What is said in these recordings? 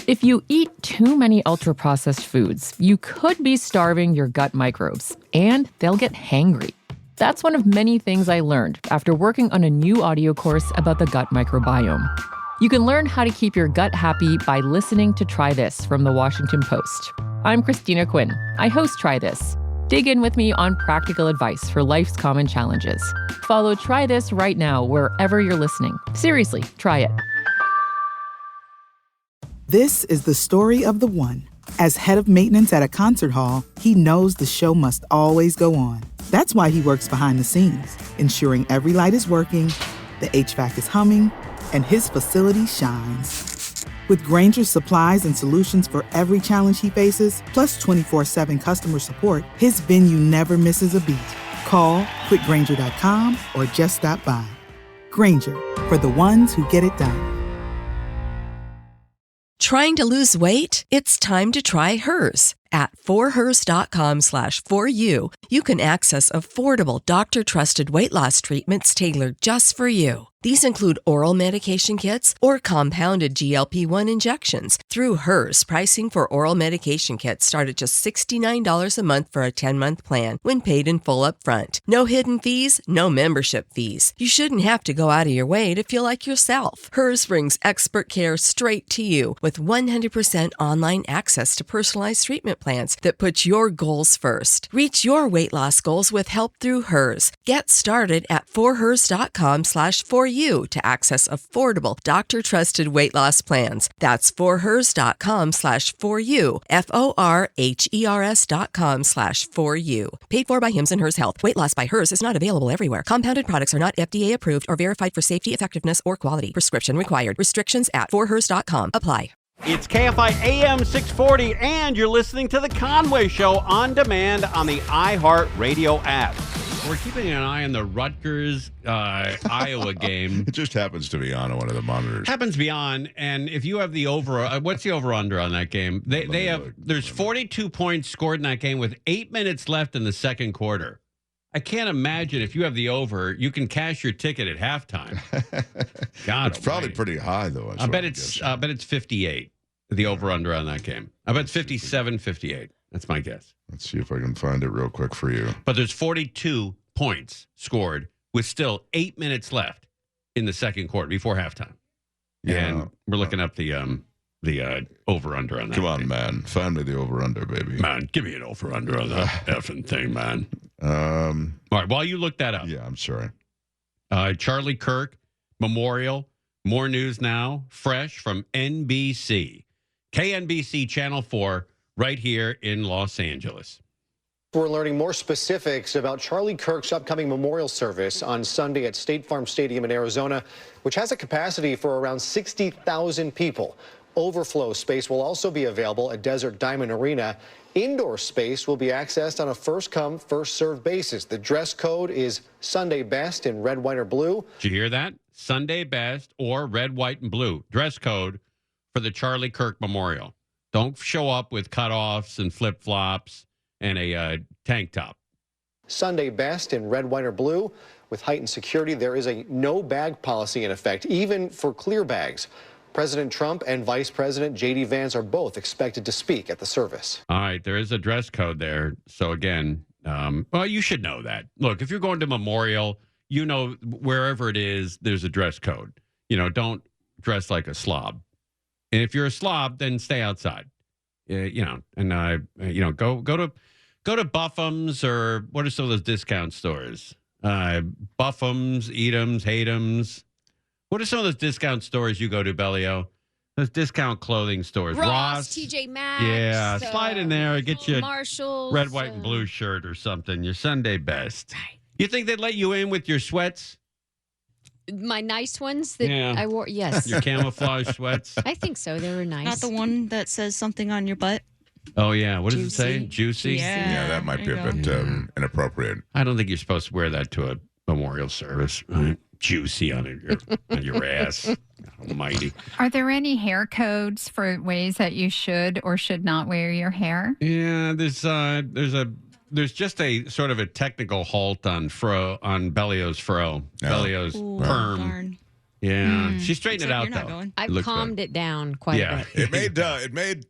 If you eat too many ultra-processed foods, you could be starving your gut microbes, and they'll get hangry. That's one of many things I learned after working on a new audio course about the gut microbiome. You can learn how to keep your gut happy by listening to Try This from the Washington Post. I'm Christina Quinn. I host Try This. Dig in with me on practical advice for life's common challenges. Follow Try This right now wherever you're listening. Seriously, try it. This is the story of the one. As head of maintenance at a concert hall, he knows the show must always go on. That's why he works behind the scenes, ensuring every light is working, the HVAC is humming, and his facility shines. With Grainger's supplies and solutions for every challenge he faces, plus 24/7 customer support, his venue never misses a beat. Call quickgrainger.com or just stop by. Grainger, for the ones who get it done. Trying to lose weight? It's time to try Hers. At forhers.com/4u, you can access affordable doctor-trusted weight loss treatments tailored just for you. These include oral medication kits or compounded GLP-1 injections. Through Hers, pricing for oral medication kits start at just $69 a month for a 10-month plan when paid in full up front. No hidden fees, no membership fees. You shouldn't have to go out of your way to feel like yourself. Hers brings expert care straight to you with 100% online access to personalized treatment plans that put your goals first. Reach your weight loss goals with help through Hers. Get started at forhers.com/4u to access affordable, doctor-trusted weight loss plans. That's forhers.com/4u, forhers.com/4u. Paid for by Hims and Hers Health. Weight loss by Hers is not available everywhere. Compounded products are not FDA approved or verified for safety, effectiveness, or quality. Prescription required. Restrictions at forhers.com apply. It's KFI AM 640, and you're listening to The Conway Show on demand on the iHeartRadio app. We're keeping an eye on the Rutgers Iowa game. It just happens to be on one of the monitors. Happens to be on, and if you have the over, what's the over-under on that game? There's 42 points scored in that game with 8 minutes left in the second quarter. I can't imagine if you have the over, you can cash your ticket at halftime. God, it's probably pretty high though. I bet it's 58. The over/under on that game. I bet it's 57-58. That's my guess. Let's see if I can find it real quick for you. But there's 42 points scored with still 8 minutes left in the second quarter before halftime. Yeah, and we're looking up the over/under on that. Come on, game. man. Find me the over/under, baby. Man, give me an over/under on that effing thing, man. All right, while you look that up. Yeah, I'm sorry. Charlie Kirk Memorial. More news now, fresh from NBC. KNBC Channel 4 right here in Los Angeles. We're learning more specifics about Charlie Kirk's upcoming memorial service on Sunday at State Farm Stadium in Arizona, which has a capacity for around 60,000 people. Overflow space will also be available at Desert Diamond Arena. Indoor space will be accessed on a first-come, first-served basis. The dress code is Sunday best in red, white, or blue. Did you hear that? Sunday best or red, white, and blue. Dress code for the Charlie Kirk Memorial. Don't show up with cutoffs and flip-flops and a tank top. Sunday best in red, white, or blue. With heightened security, there is a no-bag policy in effect, even for clear bags. President Trump and Vice President J.D. Vance are both expected to speak at the service. All right, there is a dress code there. So, again, well, you should know that. Look, if you're going to Memorial, you know wherever it is, there's a dress code. You know, don't dress like a slob. And if you're a slob, then stay outside. You know, and go to Buffum's, or what are some of those discount stores? Buffum's, Eat'em's, Hate'em's. What are some of those discount stores you go to, Bellio? Those discount clothing stores. Ross, TJ Maxx. Yeah, slide in there, get you Marshalls, red, white, and blue shirt or something. Your Sunday best. You think they'd let you in with your sweats? My nice ones that I wore, yes. Your camouflage sweats? I think so. They were nice. Not the one that says something on your butt. Oh, yeah. What does it say? Juicy? Yeah, that might be a bit inappropriate. I don't think you're supposed to wear that to a memorial service. Right? Juicy on your ass. Almighty. Are there any hair codes for ways that you should or should not wear your hair? Yeah, there's just a sort of a technical halt on Bellio's fro. Bellio's perm. Darn. Yeah. She straightened it out, you're not though. going. I've calmed it down quite a bit. It made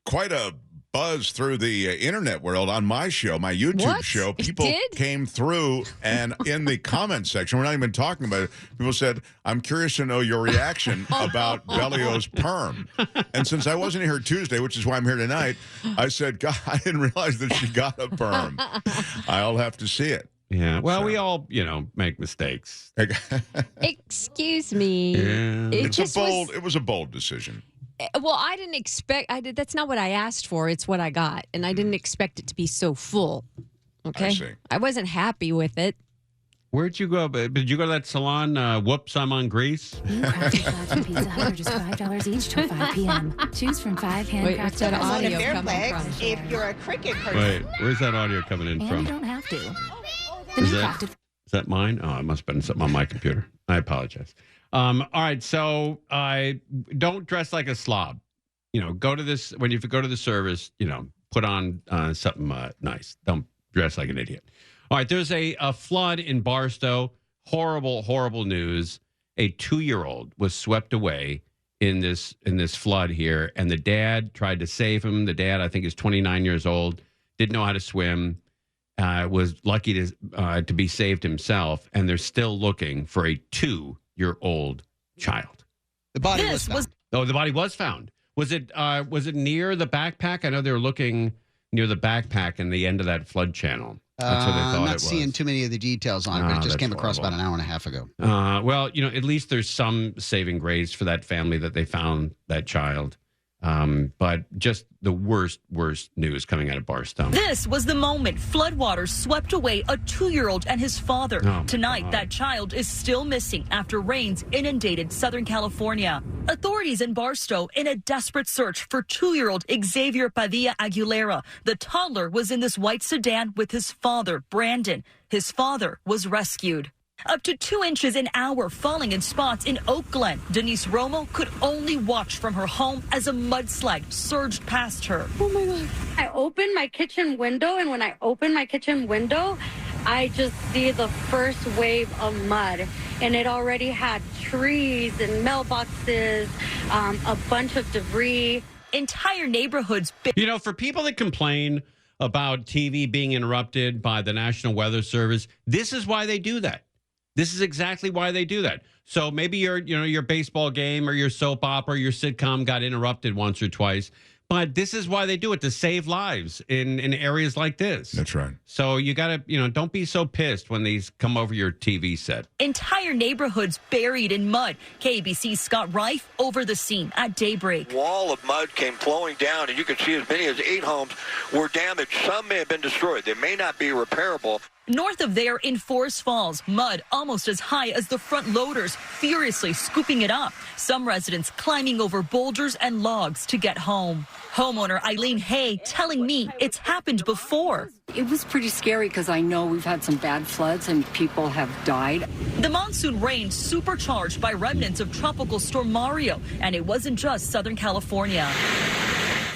quite a buzz through the internet world on my show, my YouTube show. People came through, and in the comment section, we're not even talking about it, people said, I'm curious to know your reaction about Bellio's perm. And since I wasn't here Tuesday, which is why I'm here tonight, I said, God, I didn't realize that she got a perm. I'll have to see it. Yeah. Well, we all, make mistakes. Excuse me. Yeah. It was a bold decision. Well, I didn't expect. That's not what I asked for. It's what I got, and I didn't expect it to be so full. Okay, I see. I wasn't happy with it. Where'd you go? Did you go to that salon? Whoops, I'm on grease. New crafted flags from Pizza Hut are just $5 each till 5 p.m. Choose from 5 Wait, what's handcrafted that audio flags. coming from? If you're a cricket person. Wait, where's that audio coming in And from? you don't have to. The Is new that- crafted Is that mine? Oh, it must have been something on my computer. I apologize. All right, so don't dress like a slob. Go to this when you go to the service. Put on something nice. Don't dress like an idiot. All right, there's a flood in Barstow. Horrible, horrible news. A 2-year-old was swept away in this flood here, and the dad tried to save him. The dad, I think, is 29 years old. Didn't know how to swim. Was lucky to be saved himself, and they're still looking for a 2-year-old child. The body was found. Oh, the body was found. Was it near the backpack? I know they were looking near the backpack in the end of that flood channel. That's what they thought I'm it not was. seeing too many of the details on it, but it just came across horrible. about an hour and a half ago. Well, at least there's some saving grace for that family that they found that child. But just the worst news coming out of Barstow. This was the moment floodwaters swept away a 2-year-old and his father. Tonight, that child is still missing after rains inundated Southern California. Authorities in Barstow in a desperate search for 2-year-old Xavier Padilla Aguilera. The toddler was in this white sedan with his father, Brandon. His father was rescued. Up to 2 inches an hour falling in spots in Oak Glen. Denise Romo could only watch from her home as a mudslide surged past her. Oh my God. I opened my kitchen window, and when I opened my kitchen window, I just see the first wave of mud. And it already had trees and mailboxes, a bunch of debris. Entire neighborhoods. For people that complain about TV being interrupted by the National Weather Service, this is why they do that. This is exactly why they do that. So maybe your baseball game or your soap opera, or your sitcom got interrupted once or twice. But this is why they do it, to save lives in areas like this. That's right. So you got to, don't be so pissed when these come over your TV set. Entire neighborhoods buried in mud. KABC's Scott Reif over the scene at daybreak. Wall of mud came flowing down, and you could see as many as 8 homes were damaged. Some may have been destroyed. They may not be repairable. North of there in Forest Falls, mud almost as high as the front loaders, furiously scooping it up. Some residents climbing over boulders and logs to get home. Homeowner Eileen Hay telling me it's happened before. It was pretty scary because I know we've had some bad floods and people have died. The monsoon rain supercharged by remnants of Tropical Storm Mario, and it wasn't just Southern California.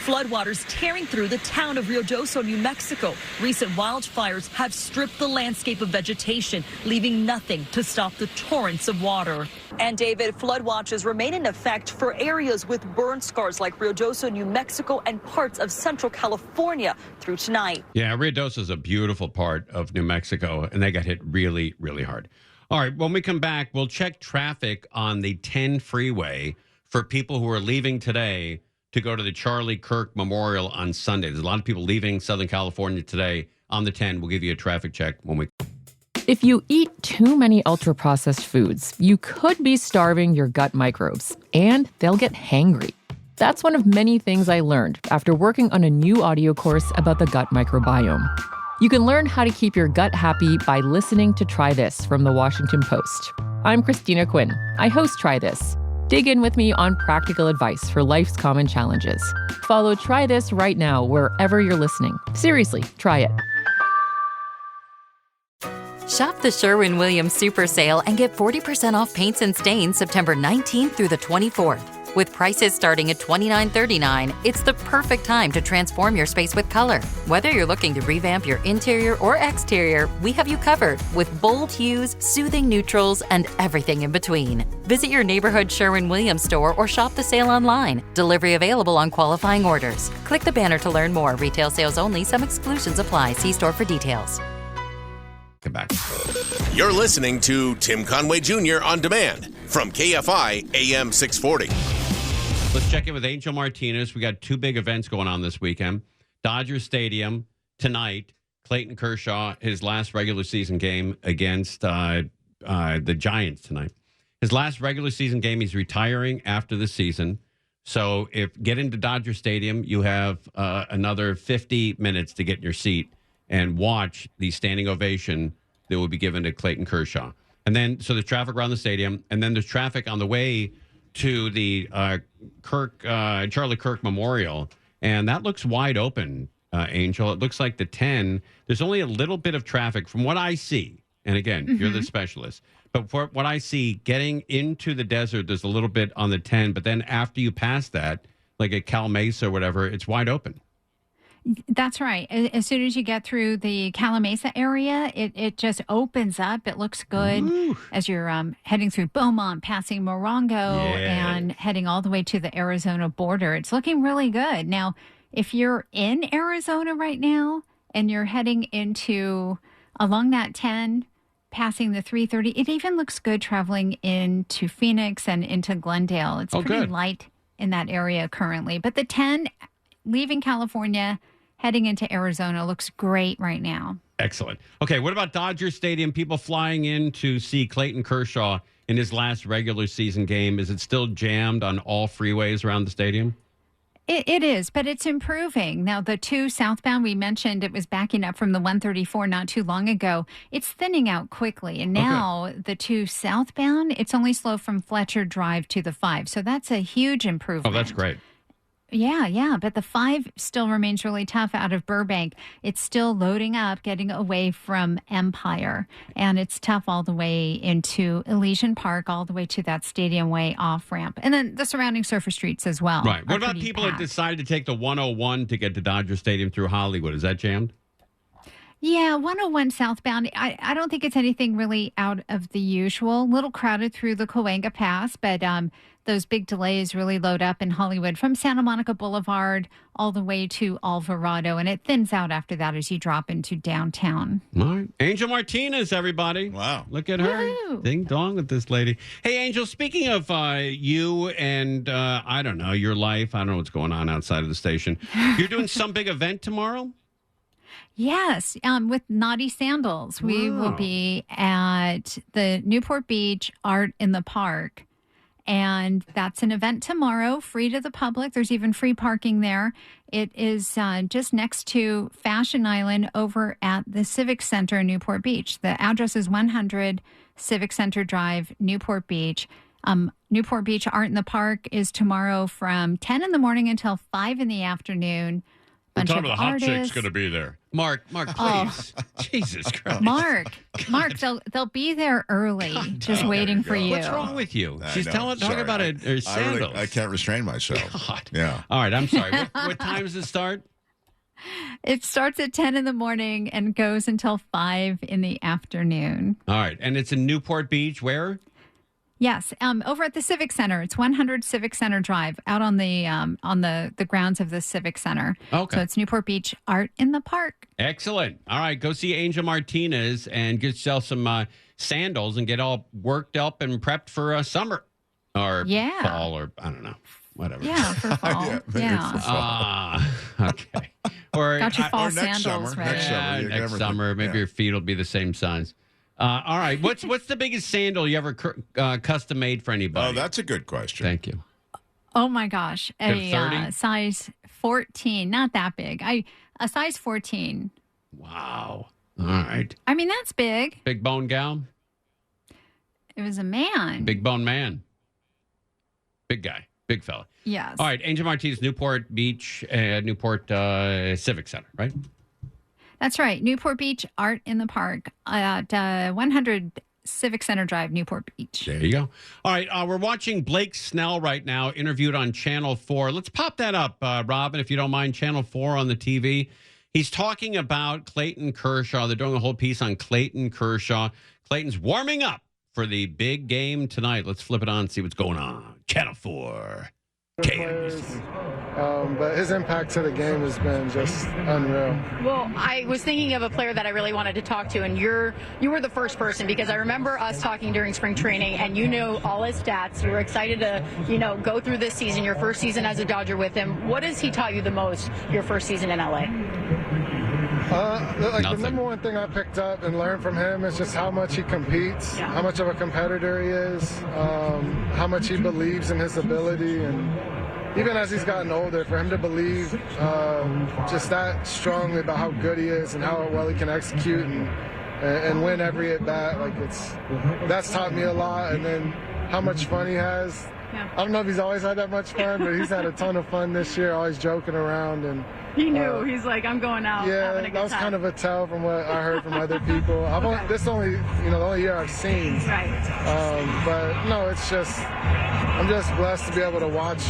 Floodwaters tearing through the town of Ruidoso, New Mexico. Recent wildfires have stripped the landscape of vegetation, leaving nothing to stop the torrents of water. And David, flood watches remain in effect for areas with burn scars like Ruidoso, New Mexico, and parts of Central California through tonight. Yeah, Ruidoso is a beautiful part of New Mexico, and they got hit really, really hard. All right, when we come back, we'll check traffic on the 10 freeway for people who are leaving today to go to the Charlie Kirk Memorial on Sunday. There's a lot of people leaving Southern California today on the 10. We'll give you a traffic check when we... If you eat too many ultra-processed foods, you could be starving your gut microbes, and they'll get hangry. That's one of many things I learned after working on a new audio course about the gut microbiome. You can learn how to keep your gut happy by listening to Try This from the Washington Post. I'm Christina Quinn. I host Try This. Dig in with me on practical advice for life's common challenges. Follow Try This right now wherever you're listening. Seriously, try it. Shop the Sherwin-Williams Super Sale and get 40% off paints and stains September 19th through the 24th. With prices starting at $29.39, it's the perfect time to transform your space with color. Whether you're looking to revamp your interior or exterior, we have you covered with bold hues, soothing neutrals, and everything in between. Visit your neighborhood Sherwin-Williams store or shop the sale online. Delivery available on qualifying orders. Click the banner to learn more. Retail sales only. Some exclusions apply. See store for details. Come back. You're listening to Tim Conway Jr. on demand from KFI AM 640. Let's check in with Angel Martinez. We got two big events going on this weekend. Dodger Stadium tonight. Clayton Kershaw, his last regular season game against the Giants tonight. His last regular season game, he's retiring after the season. So get into Dodger Stadium, you have another 50 minutes to get in your seat and watch the standing ovation that will be given to Clayton Kershaw. And then, so there's traffic around the stadium, and then there's traffic on the way to the Charlie Kirk Memorial, and that looks wide open, Angel. It looks like the 10, there's only a little bit of traffic from what I see. And again, you're the specialist. But for what I see, getting into the desert, there's a little bit on the 10, but then after you pass that, like at Cal Mesa or whatever, it's wide open. That's right. As soon as you get through the Calamasa area, it just opens up. It looks good as you're heading through Beaumont, passing Morongo, and heading all the way to the Arizona border. It's looking really good. Now, if you're in Arizona right now and you're heading along that 10, passing the 330, it even looks good traveling into Phoenix and into Glendale. It's pretty light in that area currently. But the 10, leaving California, heading into Arizona, looks great right now. Excellent. Okay, what about Dodger Stadium? People flying in to see Clayton Kershaw in his last regular season game. Is it still jammed on all freeways around the stadium? It is, but it's improving. Now, the 2 southbound, we mentioned it was backing up from the 134 not too long ago. It's thinning out quickly. And now the 2 southbound, it's only slow from Fletcher Drive to the 5. So that's a huge improvement. Oh, that's great. Yeah. But the 5 still remains really tough out of Burbank. It's still loading up, getting away from Empire. And it's tough all the way into Elysian Park, all the way to that Stadium Way off-ramp. And then the surrounding surface streets as well. Right. What about people that decide to take the 101 to get to Dodger Stadium through Hollywood? Is that jammed? Yeah, 101 southbound. I don't think it's anything really out of the usual. A little crowded through the Cahuenga Pass, but those big delays really load up in Hollywood from Santa Monica Boulevard all the way to Alvarado, and it thins out after that as you drop into downtown. All right. Angel Martinez, everybody. Wow. Look at her. Woo-hoo. Ding dong with this lady. Hey, Angel, speaking of you and, I don't know, your life, I don't know what's going on outside of the station. You're doing some big event tomorrow? Yes, with Naughty Sandals. We will be at the Newport Beach Art in the Park. And that's an event tomorrow, free to the public. There's even free parking there. It is just next to Fashion Island over at the Civic Center in Newport Beach. The address is 100 Civic Center Drive, Newport Beach. Newport Beach Art in the Park is tomorrow from 10 in the morning until 5 in the afternoon. What time of the hot chick's going to be there? Mark, please. Jesus Christ. Mark, they'll be there early, just waiting for you. What's wrong with you? She's talking about her sandals. I can't restrain myself. God. Yeah. All right, I'm sorry. What time does it start? It starts at 10 in the morning and goes until 5 in the afternoon. All right, and it's in Newport Beach, where? Yes, over at the Civic Center. It's 100 Civic Center Drive, out on the grounds of the Civic Center. Okay. So it's Newport Beach Art in the Park. Excellent. All right, go see Angel Martinez and get yourself some sandals and get all worked up and prepped for summer or fall or I don't know, whatever. Yeah, for fall. Okay. Or got your fall or next sandals summer. ready. Next summer, maybe your feet will be the same size. All right. What's the biggest sandal you ever custom made for anybody? Oh, that's a good question. Thank you. Oh my gosh, a size 14, not that big. A size 14. Wow. All right. I mean, that's big. Big bone gal. It was a man. Big bone man. Big guy. Big fella. Yes. All right. Angel Martinez, Newport Beach, Newport Civic Center, right? That's right. Newport Beach Art in the Park at 100 Civic Center Drive, Newport Beach. There you go. All right, we're watching Blake Snell right now, interviewed on Channel 4. Let's pop that up, Robin, if you don't mind, Channel 4 on the TV. He's talking about Clayton Kershaw. They're doing a whole piece on Clayton Kershaw. Clayton's warming up for the big game tonight. Let's flip it on and see what's going on. Channel 4. But his impact to the game has been just unreal. Well, I was thinking of a player that I really wanted to talk to, and you were the first person, because I remember us talking during spring training, and you knew all his stats. You were excited to, go through this season, your first season as a Dodger with him. What has he taught you the most your first season in LA? The number one thing I picked up and learned from him is just how much he competes, how much of a competitor he is, how much he believes in his ability, and even as he's gotten older, for him to believe just that strongly about how good he is and how well he can execute and win every at bat, that's taught me a lot. And then how much fun he has. I don't know if he's always had that much fun, but he's had a ton of fun this year, always joking around. And he knew. He's like, I'm going out. Yeah, having a good that was time. kind of a tell from what I heard from other people. This only, the only year I've seen. Right. But no, I'm just blessed to be able to watch,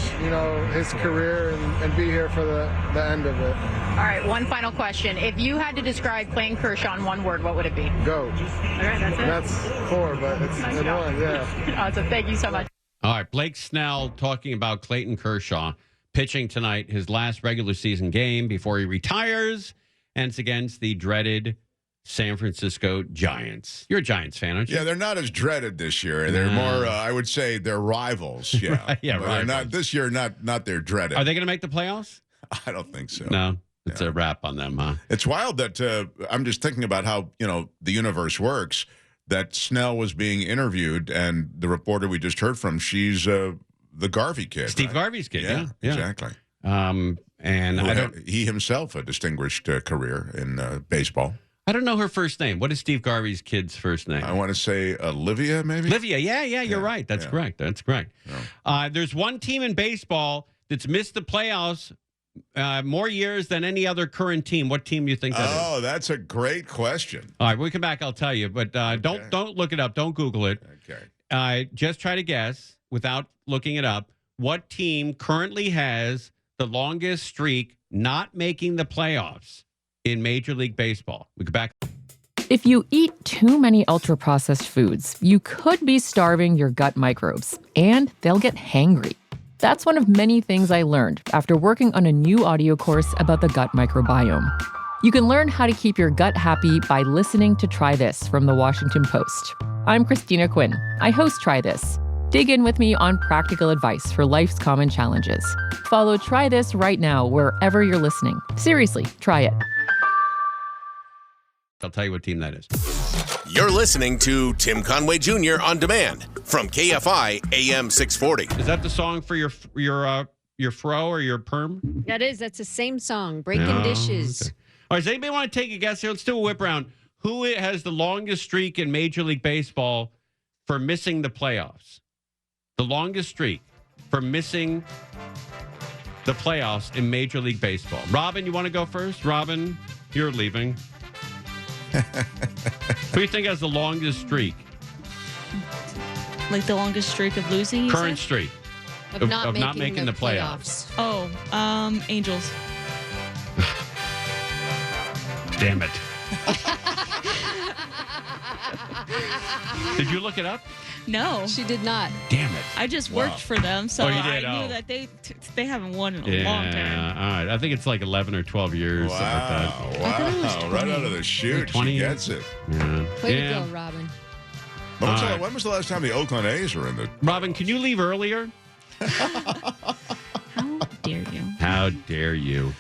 his career and be here for the end of it. All right, one final question. If you had to describe Clayton Kershaw in one word, what would it be? Go. All right, that's it. That's 4, but it's nice in one, yeah. Awesome. Thank you so much. All right, Blake Snell talking about Clayton Kershaw pitching tonight, his last regular season game before he retires, and it's against the dreaded San Francisco Giants. You're a Giants fan, aren't you? Yeah, they're not as dreaded this year. They're more, I would say, they're rivals. Yeah, right, yeah, but rivals. They're not this year. Not they're dreaded. Are they going to make the playoffs? I don't think so. No, it's a wrap on them, huh? It's wild that I'm just thinking about how the universe works. That Snell was being interviewed, and the reporter we just heard from, she's the Garvey kid. Steve right? Garvey's kid, yeah. Exactly. And he himself a distinguished career in baseball. I don't know her first name. What is Steve Garvey's kid's first name? I want to say Olivia, maybe? Olivia, yeah, you're right. That's correct. That's correct. Yeah. There's one team in baseball that's missed the playoffs more years than any other current team. What team do you think that is? Oh, that's a great question. All right, when we come back, I'll tell you. But don't look it up. Don't Google it. Okay. Just try to guess without looking it up. What team currently has the longest streak not making the playoffs in Major League Baseball? We go back. If you eat too many ultra-processed foods, you could be starving your gut microbes, and they'll get hangry. That's one of many things I learned after working on a new audio course about the gut microbiome. You can learn how to keep your gut happy by listening to Try This from the Washington Post. I'm Christina Quinn. I host Try This. Dig in with me on practical advice for life's common challenges. Follow Try This right now wherever you're listening. Seriously, try it. I'll tell you what team that is. You're listening to Tim Conway Jr. on demand from KFI AM 640. Is that the song for your fro or your perm? That is. That's the same song. Breaking Dishes. Okay. All right, does anybody want to take a guess here? Let's do a whip round. Who has the longest streak in Major League Baseball for missing the playoffs? The longest streak for missing the playoffs in Major League Baseball. Robin, you want to go first? Robin, you're leaving. Who do you think has the longest streak? Like the longest streak of losing? Current streak. Of not making the playoffs. Oh, Angels. Damn it. Did you look it up? No. She did not. Damn it. I just worked for them, so you I did? knew that they haven't won in a long time. Yeah, all right. I think it's like 11 or 12 years. Wow, something like that. wow. Right out of the chute. 20 She years. gets it. Yeah. Way to go, Robin. When was the last time the Oakland A's were in the... Robin, can you leave earlier? How dare you? How dare you?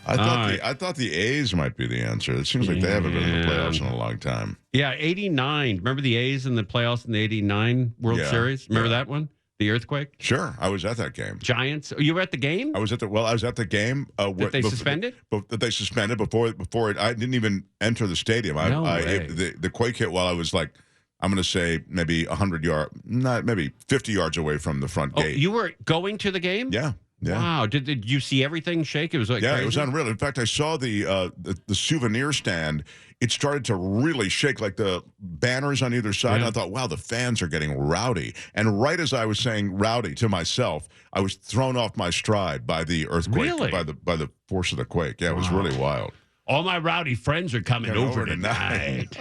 I thought the A's might be the answer. It seems like they haven't been in the playoffs in a long time. Yeah, 89. Remember the A's in the playoffs in the 89 World Series? Remember that one? The earthquake? Sure. I was at that game. Giants. You were at the game? I was at the game. Did they suspend it? That they suspended before it. I didn't even enter the stadium. No way. The quake hit while I was like, I'm going to say maybe 100 yards, maybe 50 yards away from the front gate. You were going to the game? Yeah. Yeah. Wow. Did you see everything shake? It was like crazy? It was unreal. In fact, I saw the souvenir stand. It started to really shake, like the banners on either side. Yeah. And I thought, wow, the fans are getting rowdy. And right as I was saying rowdy to myself, I was thrown off my stride by the earthquake, Really? by the force of the quake. Yeah, it was really wild. All my rowdy friends are coming over tonight.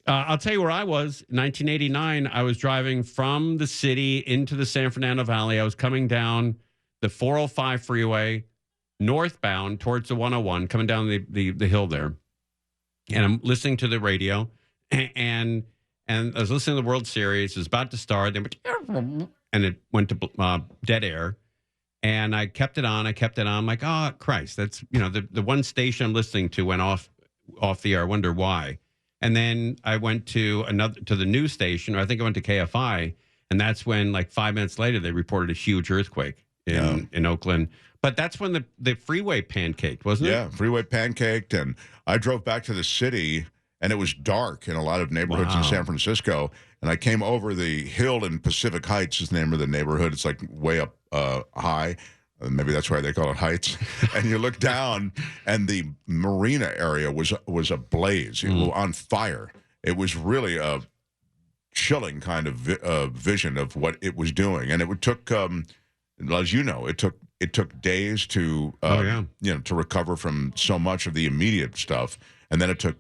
I'll tell you where I was. 1989, I was driving from the city into the San Fernando Valley. I was coming down the 405 freeway, northbound towards the 101, coming down the hill there. And I'm listening to the radio, and I was listening to the World Series. It was about to start, and it went to dead air. And I kept it on. I'm like, oh, Christ, that's, the one station I'm listening to went off the air. I wonder why. And then I went to the news station, or I think I went to KFI, and that's when, like 5 minutes later, they reported a huge earthquake in Oakland. But that's when the freeway pancaked, wasn't it? Yeah, freeway pancaked, and I drove back to the city, and it was dark in a lot of neighborhoods in San Francisco. And I came over the hill in Pacific Heights is the name of the neighborhood. It's like way up high. Maybe that's why they call it Heights. And you look down, and the marina area was ablaze. It was on fire. It was really a chilling kind of vision of what it was doing. And it took, as you know, it took days to to recover from so much of the immediate stuff, and then it took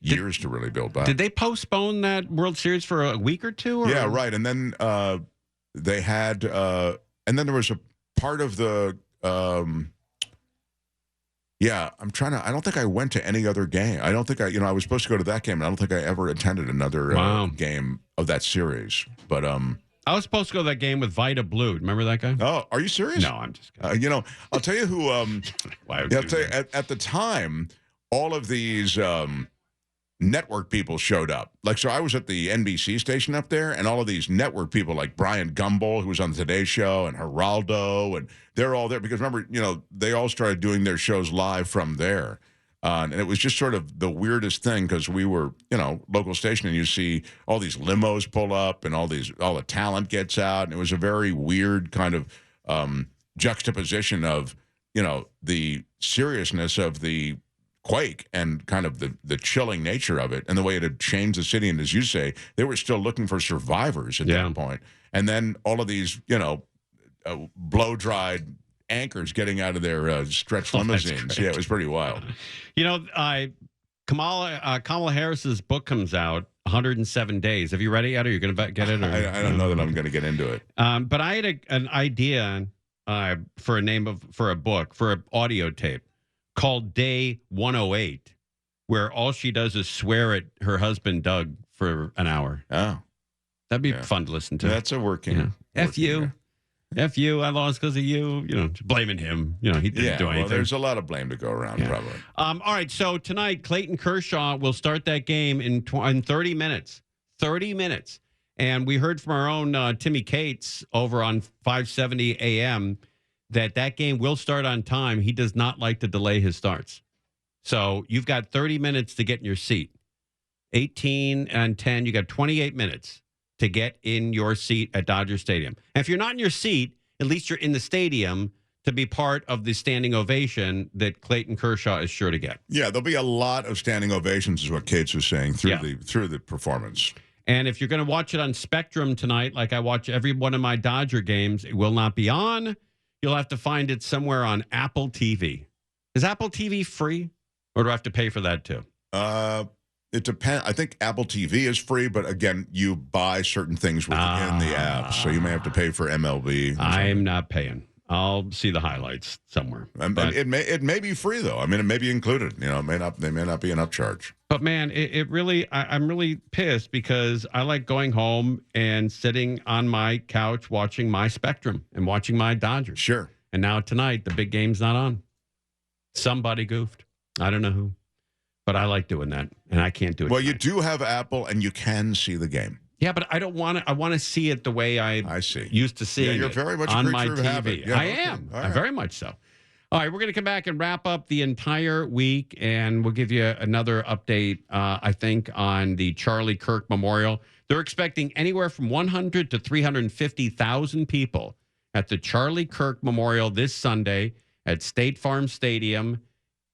years to really build back. Did they postpone that World Series for a week or two? Or? Yeah, right. And then they had, and then there was a part of the. I'm trying to. I don't think I went to any other game. I don't think I was supposed to go to that game, and I don't think I ever attended another game of that series. But I was supposed to go to that game with Vida Blue. Remember that guy? Oh, are you serious? No, I'm just kidding. I'll tell you who. I'll tell you, at the time, all of these network people showed up. Like, so I was at the NBC station up there, and all of these network people, like Brian Gumbel, who was on the Today Show, and Geraldo, and they're all there because remember, they all started doing their shows live from there. And it was just sort of the weirdest thing because we were, local station, and you see all these limos pull up and all the talent gets out. And it was a very weird kind of juxtaposition of, the seriousness of the quake and kind of the chilling nature of it and the way it had changed the city. And as you say, they were still looking for survivors at that point. And then all of these, blow-dried anchors getting out of their stretch limousines. Yeah, it was pretty wild. Kamala Harris's book comes out, 107 Days. Have you read it yet? Or are you going to get it? Or? I don't know that I'm going to get into it. But I had an idea for a book, for an audio tape called Day 108, where all she does is swear at her husband, Doug, for an hour. Oh. That'd be fun to listen to. That's a working. F you. F you. I lost because of you. Blaming him. He didn't do anything. Well, there's a lot of blame to go around, probably. All right. So tonight, Clayton Kershaw will start that game in 30 minutes. 30 minutes. And we heard from our own Timmy Cates over on 570 AM that game will start on time. He does not like to delay his starts. So you've got 30 minutes to get in your seat. 18 and 10, you got 28 minutes to get in your seat at Dodger Stadium. And if you're not in your seat, at least you're in the stadium to be part of the standing ovation that Clayton Kershaw is sure to get. Yeah, there'll be a lot of standing ovations is what Cates was saying through the performance. And if you're going to watch it on Spectrum tonight, like I watch every one of my Dodger games, it will not be on. You'll have to find it somewhere on Apple TV. Is Apple TV free, or do I have to pay for that too? It depends. I think Apple TV is free, but again, you buy certain things within the app, so you may have to pay for MLB. I'm not paying. I'll see the highlights somewhere. But it may be free though. I mean, it may be included. They may not be an upcharge. But man, it really, I'm really pissed because I like going home and sitting on my couch watching my Spectrum and watching my Dodgers. Sure. And now tonight, the big game's not on. Somebody goofed. I don't know who. But I like doing that, and I can't do it. Well, tonight. You do have Apple, and you can see the game. Yeah, but I don't want to. I want to see it the way I see. Used to seeing you're very much on a my creature of habit. TV. Yeah, I am. Right. Very much so. All right, we're going to come back and wrap up the entire week, and we'll give you another update, I think, on the Charlie Kirk Memorial. They're expecting anywhere from 100 to 350,000 people at the Charlie Kirk Memorial this Sunday at State Farm Stadium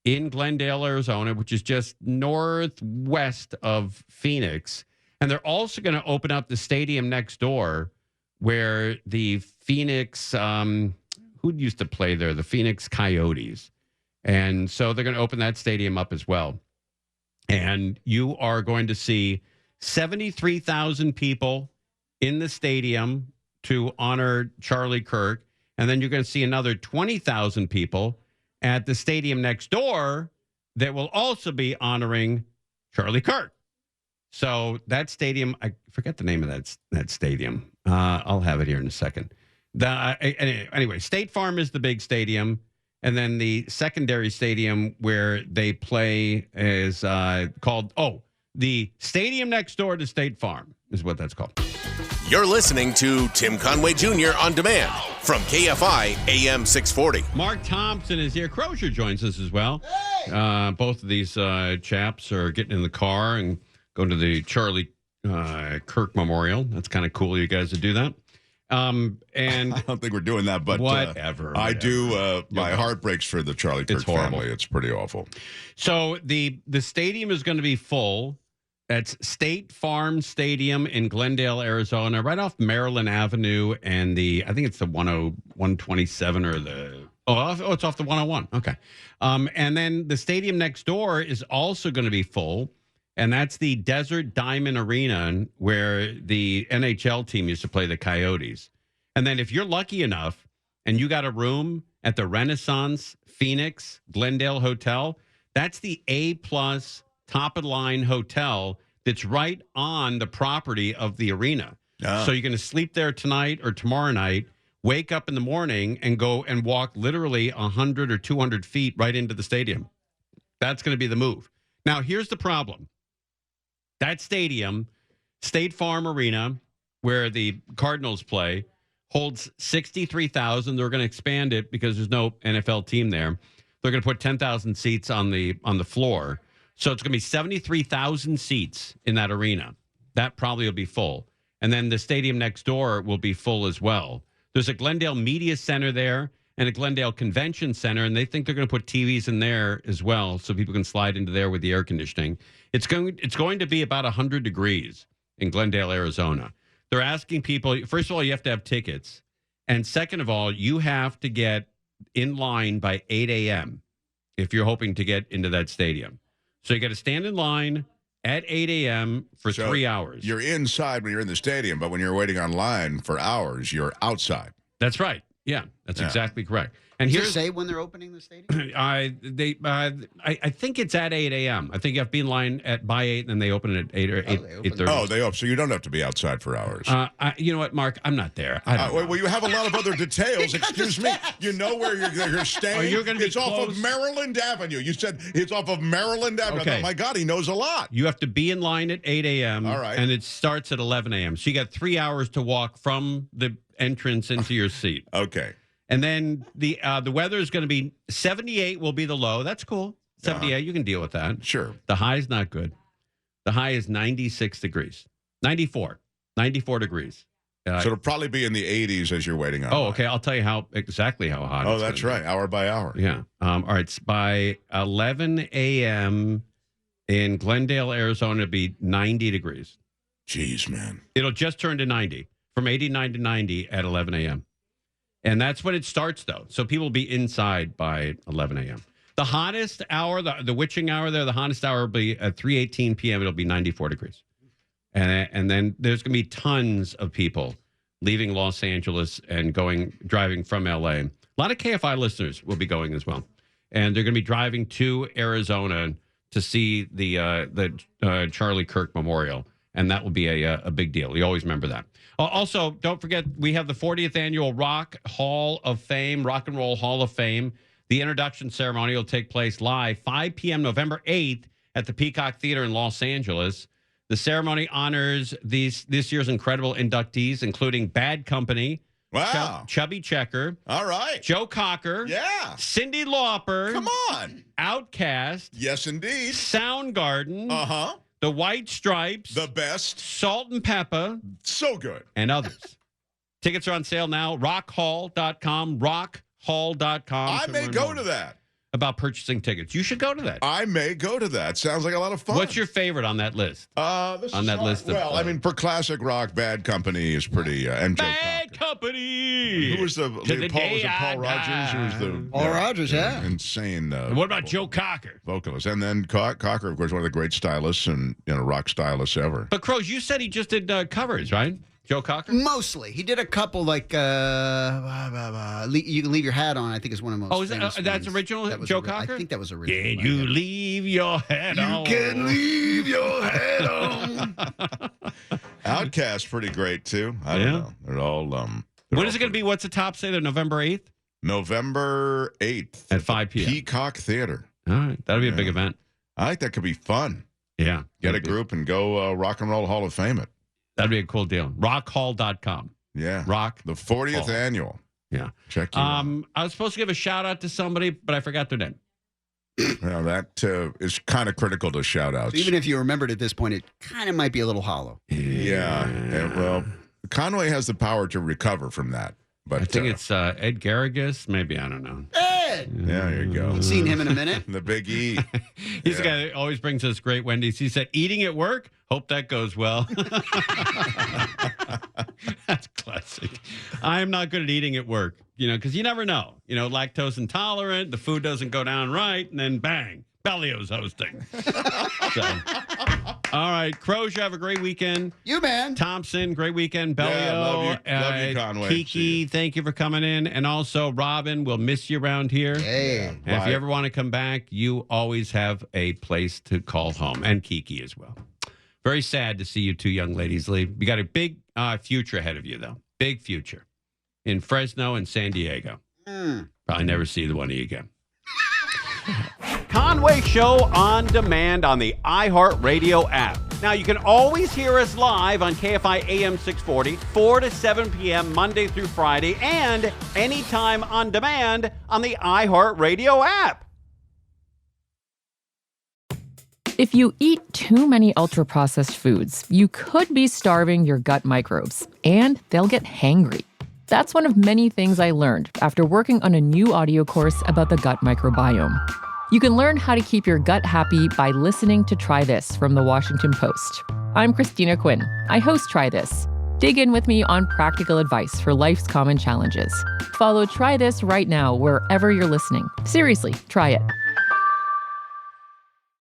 in Glendale, Arizona, which is just northwest of Phoenix. And they're also going to open up the stadium next door where the Phoenix, who used to play there? The Phoenix Coyotes. And so they're going to open that stadium up as well. And you are going to see 73,000 people in the stadium to honor Charlie Kirk. And then you're going to see another 20,000 people at the stadium next door that will also be honoring Charlie Kirk. So that stadium, I forget the name of that stadium. I'll have it here in a second. Anyway, State Farm is the big stadium. And then the secondary stadium where they play is called, the stadium next door to State Farm is what that's called. You're listening to Tim Conway Jr. On Demand from KFI AM 640. Mark Thompson is here. Crozier joins us as well. Hey! Both of these chaps are getting in the car and going to the Charlie Kirk Memorial. That's kind of cool you guys to do that. And I don't think we're doing that, but whatever. I do. My heart breaks for the Charlie Kirk family. It's pretty awful. So the stadium is going to be full. It's State Farm Stadium in Glendale, Arizona, right off Maryland Avenue and I think it's the 127 or it's off the 101. Okay. And then the stadium next door is also going to be full. And that's the Desert Diamond Arena where the NHL team used to play the Coyotes. And then if you're lucky enough and you got a room at the Renaissance Phoenix Glendale Hotel, that's the A-plus top-of-the-line hotel that's right on the property of the arena. So you're going to sleep there tonight or tomorrow night, wake up in the morning, and go and walk literally 100 or 200 feet right into the stadium. That's going to be the move. Now, here's the problem. That stadium, State Farm Arena, where the Cardinals play, holds 63,000. They're going to expand it because there's no NFL team there. They're going to put 10,000 seats on the floor. So it's going to be 73,000 seats in that arena. That probably will be full. And then the stadium next door will be full as well. There's a Glendale Media Center there and a Glendale Convention Center, and they think they're going to put TVs in there as well so people can slide into there with the air conditioning. It's going to be about 100 degrees in Glendale, Arizona. They're asking people, first of all, you have to have tickets. And second of all, you have to get in line by 8 a.m. if you're hoping to get into that stadium. So you got to stand in line at 8 a.m. for 3 hours. You're inside when you're in the stadium, but when you're waiting online for hours, you're outside. That's right. Yeah, that's exactly correct. And Does it here's say when they're opening the stadium? I think it's at 8 a.m. I think you have to be in line by 8, and then they open it at 8 or 8:30. Oh, they open. So you don't have to be outside for hours. You know what, Mark? I'm not there. I don't know. Well, you have a lot of other details. Excuse me. You know where you're staying? Oh, you're going to be It's off of Maryland Avenue. You said it's off of Maryland Avenue. Okay. Oh, my God, he knows a lot. You have to be in line at 8 a.m. All right. And it starts at 11 a.m. So you got 3 hours to walk from the entrance into your seat. Okay. And then the weather is going to be 78 will be the low. That's cool. 78, you can deal with that. Sure. The high is not good. The high is 96 degrees. 94 degrees. So it'll probably be in the 80s as you're waiting on. Oh, okay. I'll tell you exactly how hot. Oh, that's right. Hour by hour. Yeah. All right. It's by 11 a.m. in Glendale, Arizona, it'll be 90 degrees. Jeez, man. It'll just turn to 90, from 89 to 90 at 11 a.m. And that's when it starts, though. So people will be inside by 11 a.m. The hottest hour, the witching hour there, the hottest hour will be at 3:18 p.m. It'll be 94 degrees. And then there's going to be tons of people leaving Los Angeles and driving from L.A. A lot of KFI listeners will be going as well. And they're going to be driving to Arizona to see the Charlie Kirk Memorial. And that will be a big deal. You always remember that. Also, don't forget, we have the 40th annual Rock and Roll Hall of Fame. The introduction ceremony will take place live 5 p.m. November 8th at the Peacock Theater in Los Angeles. The ceremony honors this year's incredible inductees, including Bad Company, wow, Chubby Checker, all right, Joe Cocker, yeah, Cyndi Lauper, come on, Outkast, yes, indeed, Soundgarden, The White Stripes, the best, Salt and Pepper, so good, and others. Tickets are on sale now. Rockhall.com. Rockhall.com. I may go to that. About purchasing tickets. You should go to that. I may go to that. Sounds like a lot of fun. What's your favorite on that list? List. Well, I mean, for classic rock, Bad Company is pretty. And Bad Company. Who was the lead? Was it Paul Rogers? Who was the Paul Rogers? Yeah, insane. What about Joe Cocker? Vocalist, and then Cocker, of course, one of the great stylists and rock stylists ever. But Crows, you said he just did covers, right? Joe Cocker? Mostly. He did a couple like You Can Leave Your Hat On, I think is one of the most famous that's ones. original Joe Cocker? I think that was original. Can you leave your hat on? You can leave your hat on. Outkast pretty great, too. I don't know. They're all... when is it going to be? What's the top say? They're November 8th? November 8th. At 5 p.m. Peacock Theater. All right. That'll be a big event. I think that could be fun. Yeah. Get a group and go Rock and Roll Hall of Fame it. That'd be a cool deal. Rockhall.com. Yeah. The 40th annual. Yeah. Check you out. I was supposed to give a shout out to somebody, but I forgot their name. Well, that is kind of critical to shout outs. So even if you remembered at this point, it kind of might be a little hollow. Yeah. Well, Conway has the power to recover from that. But I think it's Ed Garrigus. Maybe, I don't know. Ed! Yeah, there you go. I've seen him in a minute. The Big E. He's the guy that always brings us great Wendy's. He said, eating at work? Hope that goes well. That's classic. I am not good at eating at work, because you never know. Lactose intolerant, the food doesn't go down right, and then bang, Bellio's hosting. All right, Crows, you have a great weekend. You, man. Thompson, great weekend. Bellio. Yeah, love you, Conway. Kiki, thank you for coming in. And also, Robin, we'll miss you around here. Hey. And if you ever want to come back, you always have a place to call home. And Kiki as well. Very sad to see you two young ladies leave. You got a big future ahead of you, though. Big future. In Fresno and San Diego. Probably never see the one of you again. Conway Show on demand on the iHeartRadio app. Now, you can always hear us live on KFI AM 640, 4 to 7 p.m. Monday through Friday, and anytime on demand on the iHeartRadio app. If you eat too many ultra-processed foods, you could be starving your gut microbes, and they'll get hangry. That's one of many things I learned after working on a new audio course about the gut microbiome. You can learn how to keep your gut happy by listening to Try This from The Washington Post. I'm Christina Quinn. I host Try This. Dig in with me on practical advice for life's common challenges. Follow Try This right now wherever you're listening. Seriously, try it.